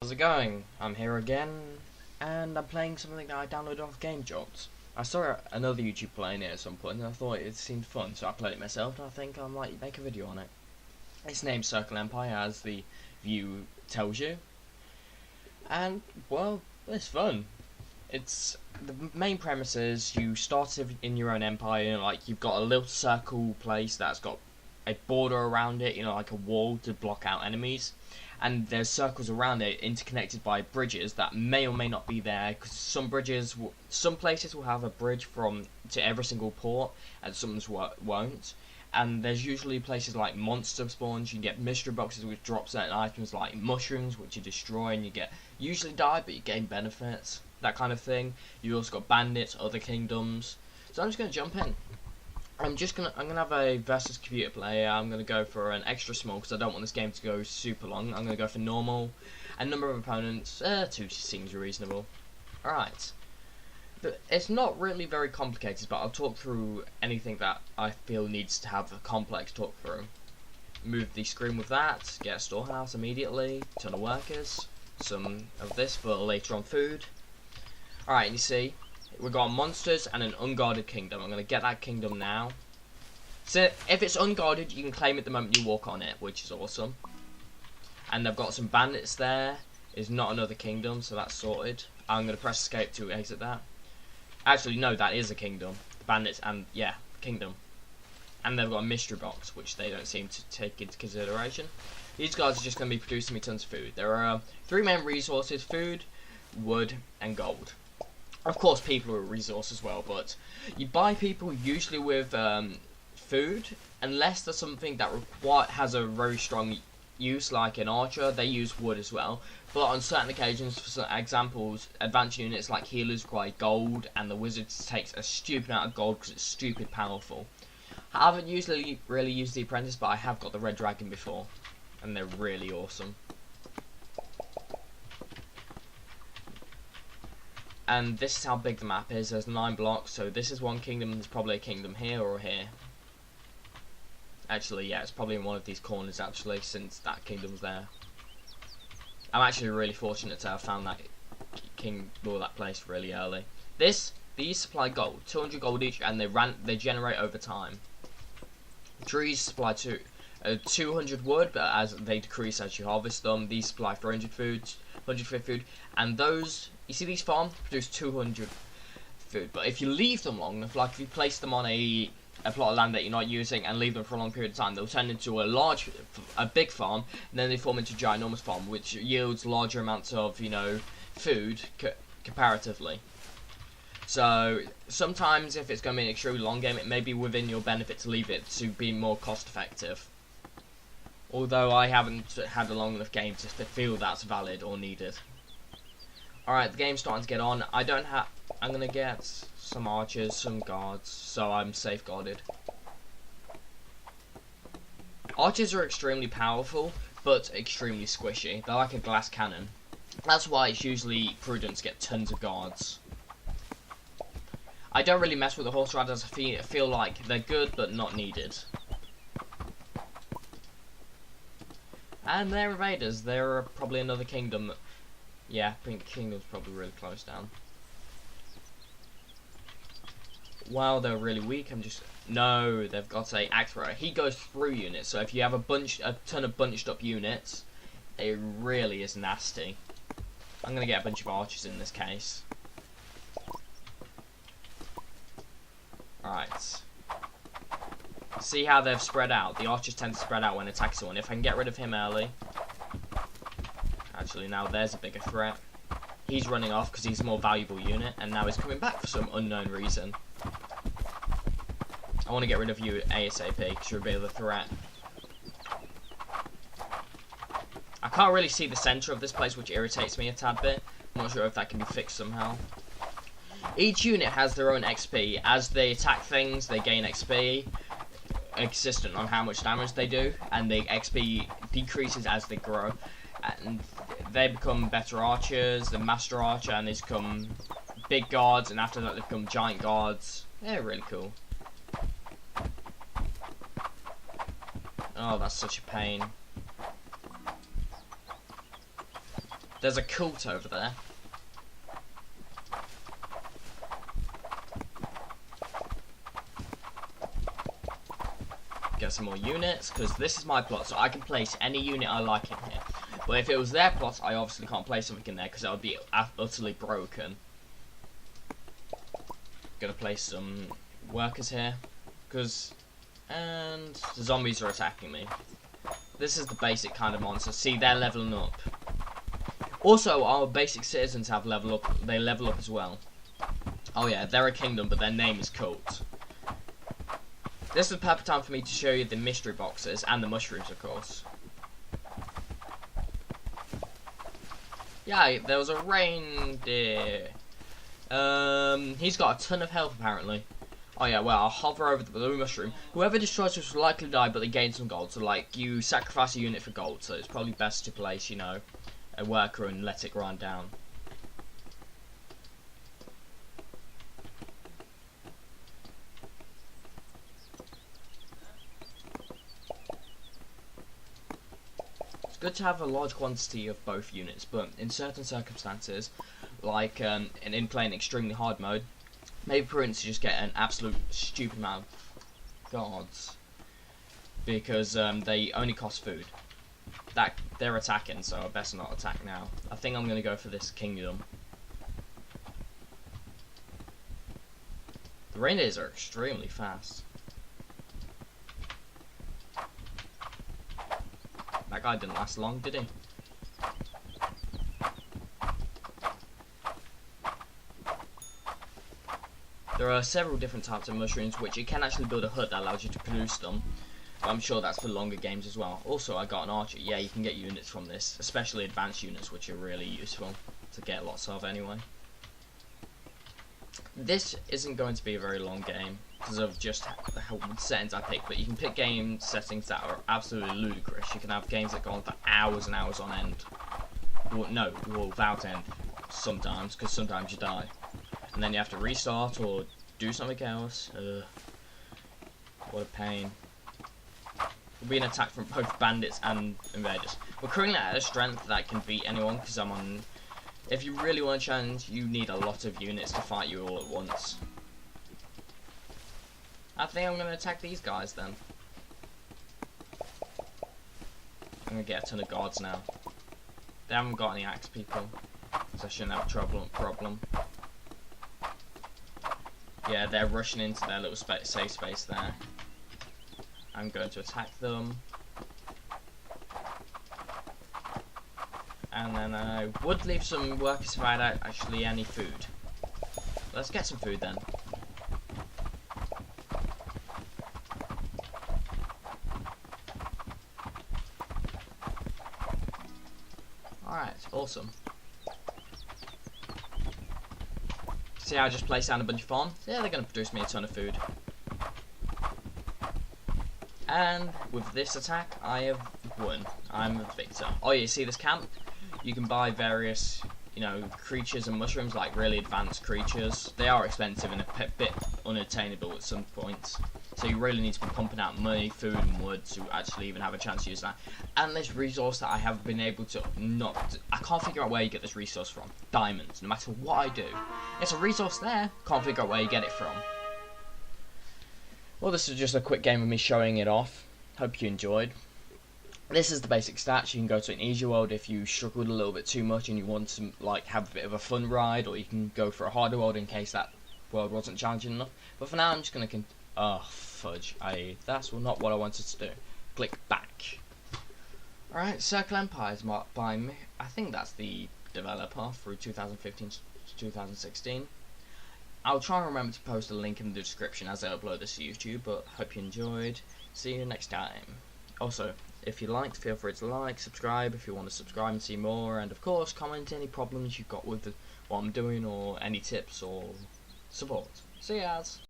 How's it going? I'm here again, and I'm playing something that I downloaded off GameJolt. I saw another YouTube playing it at some point, and I thought it seemed fun, so I played it myself, and I think I might make a video on it. Its name's Circle Empire, as the view tells you, and, well, it's fun. It's the main premise is you start in your own empire, like you've got a little circle place that's got a border around it, like a wall to block out enemies, and there's circles around it interconnected by bridges that may or may not be there, because some places will have a bridge to every single port, and some won't. And there's usually places like monster spawns. You get mystery boxes which drop certain items like mushrooms, which you destroy, and you usually die, but you gain benefits, that kind of thing. You also got bandits, other kingdoms. So I'm just gonna jump in. I'm gonna have a versus computer player. I'm gonna go for an extra small because I don't want this game to go super long. I'm gonna go for normal, and number of opponents 2 seems reasonable. All right. It's not really very complicated, but I'll talk through anything that I feel needs to have a complex talk through. Move the screen with that, get a storehouse immediately, ton of workers, some of this for later on food. Alright, you see, we've got monsters and an unguarded kingdom. I'm going to get that kingdom now. So if it's unguarded, you can claim it the moment you walk on it, which is awesome. And they've got some bandits there. It's not another kingdom, so that's sorted. I'm going to press escape to exit that. Actually, no, that is a kingdom. The bandits and, yeah, kingdom. And they've got a mystery box, which they don't seem to take into consideration. These guys are just going to be producing me tons of food. There are 3 main resources: food, wood, and gold. Of course, people are a resource as well, but you buy people usually with food, unless there's something that has a very strong use, like an archer. They use wood as well, but on certain occasions, for some examples, advanced units like healers require gold, and the wizard takes a stupid amount of gold because it's stupid powerful. I haven't usually really used the apprentice, but I have got the red dragon before, and they're really awesome. And this is how big the map is. There's 9 blocks, so this is one kingdom. There's probably a kingdom here or here. Actually, yeah, it's probably in one of these corners, actually, since that kingdom's there. I'm actually really fortunate to have found that that place really early. These supply gold, 200 gold each, and they generate over time. Trees supply 200 wood, but as they decrease as you harvest them. These supply 400 food, 150 food, and those, you see these farms produce 200 food. But if you leave them long enough, like if you place them on a plot of land that you're not using and leave them for a long period of time, they'll turn into a big farm, and then they form into a ginormous farm, which yields larger amounts of, food comparatively. So sometimes if it's going to be an extremely long game, it may be within your benefit to leave it to be more cost effective. Although I haven't had a long enough game to feel that's valid or needed. Alright, the game's starting to get on. I'm going to get some archers, some guards, so I'm safeguarded. Archers are extremely powerful, but extremely squishy. They're like a glass cannon. That's why it's usually prudent to get tons of guards. I don't really mess with the horse riders. I feel like they're good, but not needed. And they're invaders. They're probably another kingdom. Yeah, Pink Kingdom's probably really close down. Wow, they're really weak. No, they've got a axe thrower. He goes through units, so if you have a ton of bunched up units, it really is nasty. I'm gonna get a bunch of archers in this case. Alright. See how they've spread out? The archers tend to spread out when attacking someone. If I can get rid of him early. Actually, now there's a bigger threat. He's running off because he's a more valuable unit, and now he's coming back for some unknown reason. I want to get rid of you ASAP because you're a bit of a threat. I can't really see the centre of this place, which irritates me a tad bit. I'm not sure if that can be fixed somehow. Each unit has their own XP. As they attack things, they gain XP, consistent on how much damage they do, and the XP decreases as they grow. And they become better archers, the master archer, and they become big guards, and after that they become giant guards. They're really cool. Oh, that's such a pain. There's a cult over there. Get some more units, because this is my plot, so I can place any unit I like in here. But if it was their plot, I obviously can't place something in there, because that would be utterly broken. Gonna place some workers here, and the zombies are attacking me. This is the basic kind of monster. See, they're leveling up. Also, our basic citizens have level up. They level up as well. Oh yeah, they're a kingdom, but their name is Cult. This is the perfect time for me to show you the mystery boxes and the mushrooms, of course. Yeah, there was a reindeer. He's got a ton of health apparently. Oh yeah, well, I'll hover over the blue mushroom. Whoever destroys this will likely die, but they gain some gold. So, like, you sacrifice a unit for gold, so it's probably best to place, you know, a worker and let it grind down. It's good to have a large quantity of both units, but in certain circumstances, like in playing extremely hard mode, maybe prudent to just get an absolute stupid amount of guards, because they only cost food. That they're attacking, so I best not attack now. I think I'm gonna go for this kingdom. The reindeers are extremely fast. That guy didn't last long, did he? There are several different types of mushrooms, which you can actually build a hut that allows you to produce them. But I'm sure that's for longer games as well. Also, I got an archer. Yeah, you can get units from this, especially advanced units, which are really useful to get lots of anyway. This isn't going to be a very long game because of just the settings I picked, but you can pick game settings that are absolutely ludicrous. You can have games that go on for hours and hours on end. Well, no, well, without end sometimes, because sometimes you die. And then you have to restart or do something else. What a pain. We're being attacked from both bandits and invaders. We're currently at a strength that can beat anyone because I'm on... If you really want a challenge, you need a lot of units to fight you all at once. I think I'm going to attack these guys then. I'm going to get a ton of guards now. They haven't got any axe people, so I shouldn't have a problem. Yeah, they're rushing into their little safe space there. I'm going to attack them. And then I would leave some workers if I had actually any food. Let's get some food then. Alright, awesome. See how I just placed down a bunch of farms? Yeah, they're going to produce me a ton of food. And with this attack, I have won. I'm a victor. Oh, you see this camp? You can buy various, you know, creatures and mushrooms, like really advanced creatures. They are expensive and a bit unattainable at some points. So you really need to be pumping out money, food and wood to actually even have a chance to use that. And this resource that I have been able to I can't figure out where you get this resource from. Diamonds, no matter what I do. It's a resource there, can't figure out where you get it from. Well, this is just a quick game of me showing it off. Hope you enjoyed. This is the basic stats. You can go to an easier world if you struggled a little bit too much and you want to like have a bit of a fun ride, or you can go for a harder world in case that world wasn't challenging enough. But for now, I'm just gonna oh fudge! That's not what I wanted to do. Click back. All right, Circle Empires by me. I think that's the developer through 2015 to 2016. I'll try and remember to post a link in the description as I upload this to YouTube. But hope you enjoyed. See you next time. Also, if you liked, feel free to like, subscribe if you want to subscribe and see more, and of course comment any problems you've got with what I'm doing or any tips or support. See ya!